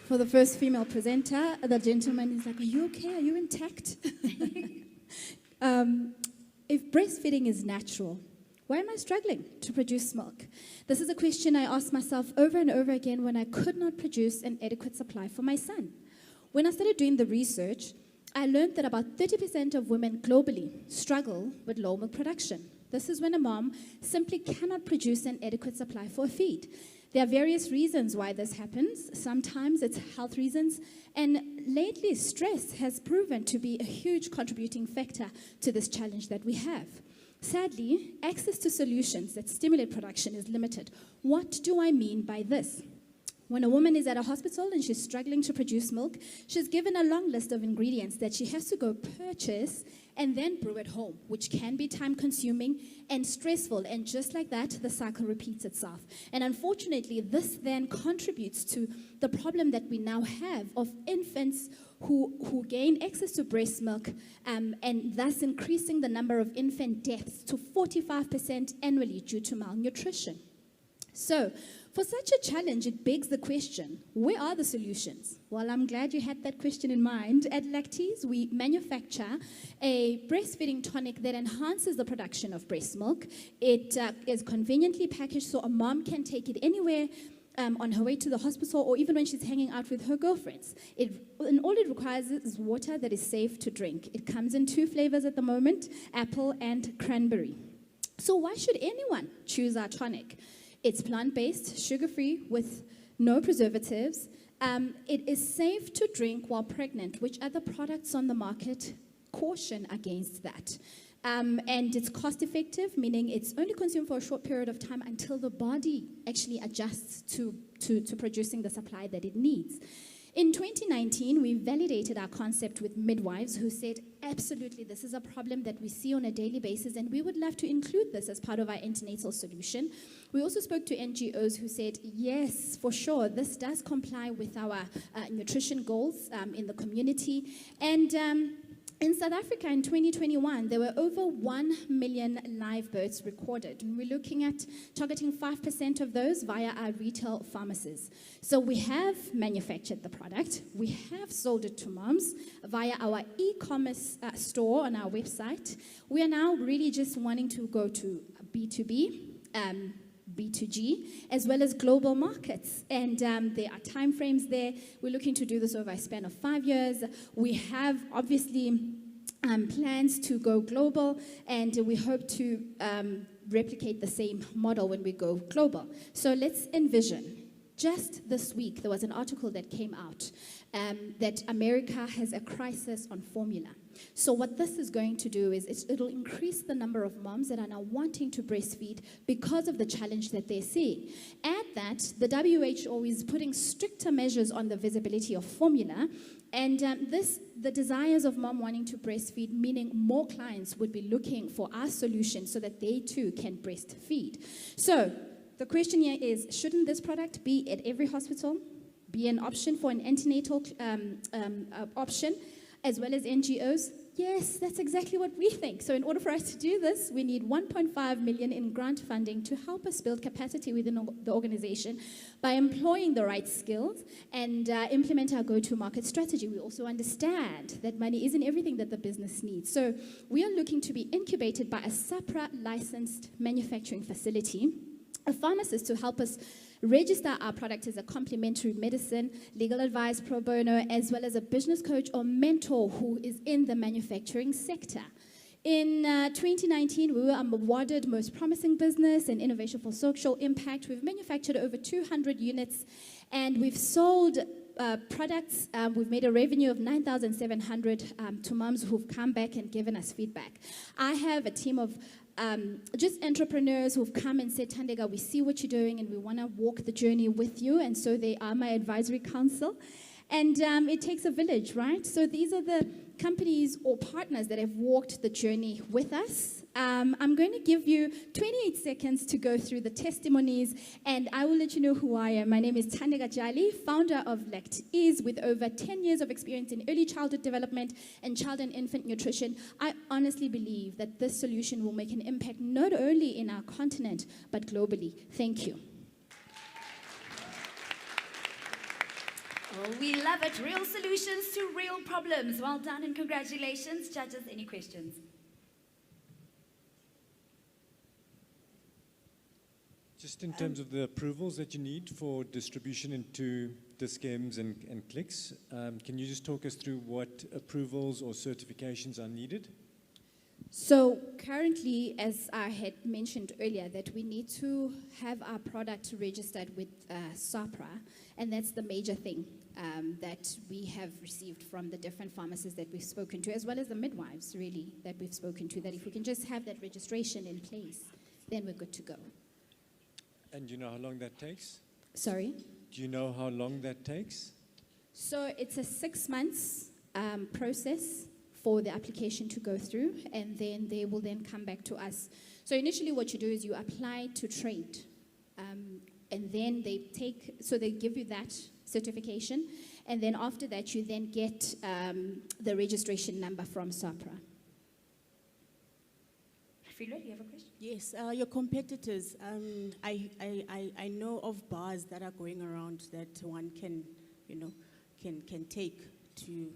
For the first female presenter, the gentleman is like, are you okay? Are you intact? If breastfeeding is natural, why am I struggling to produce milk? This is a question I asked myself over and over again when I could not produce an adequate supply for my son. When I started doing the research, I learned that about 30% of women globally struggle with low milk production. This is when a mom simply cannot produce an adequate supply for a feed. There are various reasons why this happens. Sometimes it's health reasons, and lately stress has proven to be a huge contributing factor to this challenge that we have. Sadly, access to solutions that stimulate production is limited. What do I mean by this? When a woman is at a hospital and she's struggling to produce milk, she's given a long list of ingredients that she has to go purchase and then brew at home, which can be time-consuming and stressful. And just like that, the cycle repeats itself. And unfortunately, this then contributes to the problem that we now have of infants who gain access to breast milk and thus increasing the number of infant deaths to 45% annually due to malnutrition. So, for such a challenge, it begs the question, where are the solutions? Well, I'm glad you had that question in mind. At Lactease, we manufacture a breastfeeding tonic that enhances the production of breast milk. It is conveniently packaged so a mom can take it anywhere on her way to the hospital or even when she's hanging out with her girlfriends. And all it requires is water that is safe to drink. It comes in 2 flavors at the moment, apple and cranberry. So why should anyone choose our tonic? It's plant-based, sugar-free, with no preservatives. It is safe to drink while pregnant, which other products on the market caution against that. And it's cost-effective, meaning it's only consumed for a short period of time until the body actually adjusts to producing the supply that it needs. In 2019, we validated our concept with midwives who said, absolutely, this is a problem that we see on a daily basis, and we would love to include this as part of our antenatal solution. We also spoke to NGOs who said, yes, for sure, this does comply with our nutrition goals in the community. And in South Africa in 2021, there were over 1 million live births recorded. And we're looking at targeting 5% of those via our retail pharmacies. So we have manufactured the product. We have sold it to moms via our e-commerce store on our website. We are now really just wanting to go to B2B, B2G, as well as global markets. And there are timeframes there. We're looking to do this over a span of 5 years. We have, obviously, plans to go global, and we hope to replicate the same model when we go global. So let's envision. Just this week, there was an article that came out that America has a crisis on formula. So what this is going to do is it'll increase the number of moms that are now wanting to breastfeed because of the challenge that they're seeing. Add that, the WHO is putting stricter measures on the visibility of formula, and the desires of mom wanting to breastfeed, meaning more clients would be looking for our solution so that they too can breastfeed. So the question here is, shouldn't this product be at every hospital, be an option for an antenatal option, as well as NGOs? Yes, that's exactly what we think. So in order for us to do this, we need 1.5 million in grant funding to help us build capacity within the organization by employing the right skills and implement our go-to-market strategy. We also understand that money isn't everything that the business needs. So we are looking to be incubated by a SAPRA-licensed manufacturing facility, a pharmacist to help us register our product as a complementary medicine, legal advice pro bono, as well as a business coach or mentor who is in the manufacturing sector. In 2019, we were awarded Most Promising Business and Innovation for Social Impact. We've manufactured over 200 units, and we've sold products. We've made a revenue of 9,700 to moms who've come back and given us feedback. I have a team of just entrepreneurs who've come and said, Thandeka, we see what you're doing and we want to walk the journey with you. And so they are my advisory council. And it takes a village, right? So these are the companies or partners that have walked the journey with us. I'm going to give you 28 seconds to go through the testimonies, and I will let you know who I am. My name is Thandeka Jali, founder of Lactease, with over 10 years of experience in early childhood development and child and infant nutrition. I honestly believe that this solution will make an impact not only in our continent, but globally. Thank you. Wonderful. We love it. Real solutions to real problems. Well done and congratulations. Judges, any questions? Just in terms of the approvals that you need for distribution into Dis-Chems and Clicks, can you just talk us through what approvals or certifications are needed? So currently, as I had mentioned earlier, that we need to have our product registered with SAPRA, and that's the major thing that we have received from the different pharmacists that we've spoken to, as well as the midwives, really, that we've spoken to, that if we can just have that registration in place, then we're good to go. And do you know how long that takes? Sorry? Do you know how long that takes? So it's a 6 months process for the application to go through, and then they will then come back to us. So initially what you do is you apply to trade, and then they give you that certification, and then after that you then get the registration number from SAPRA. Frida, do you have a question? Yes, your competitors, I know of bars that are going around that one can take to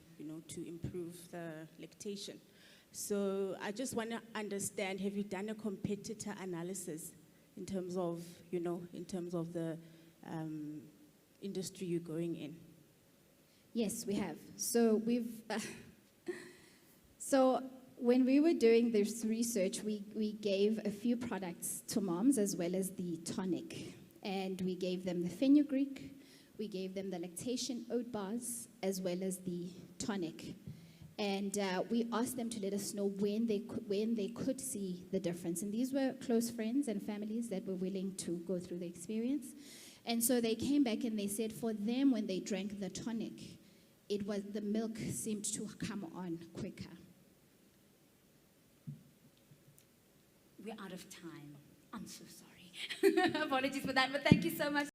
improve the lactation. So I just want to understand, have you done a competitor analysis in terms of the industry you're going in? Yes, we have. So when we were doing this research, we gave a few products to moms as well as the tonic. And we gave them the fenugreek, we gave them the lactation oat bars, as well as the tonic. And we asked them to let us know when they could see the difference. And these were close friends and families that were willing to go through the experience. And so they came back and they said for them, when they drank the tonic, the milk seemed to come on quicker. We're out of time. I'm so sorry. Apologies for that, but thank you so much.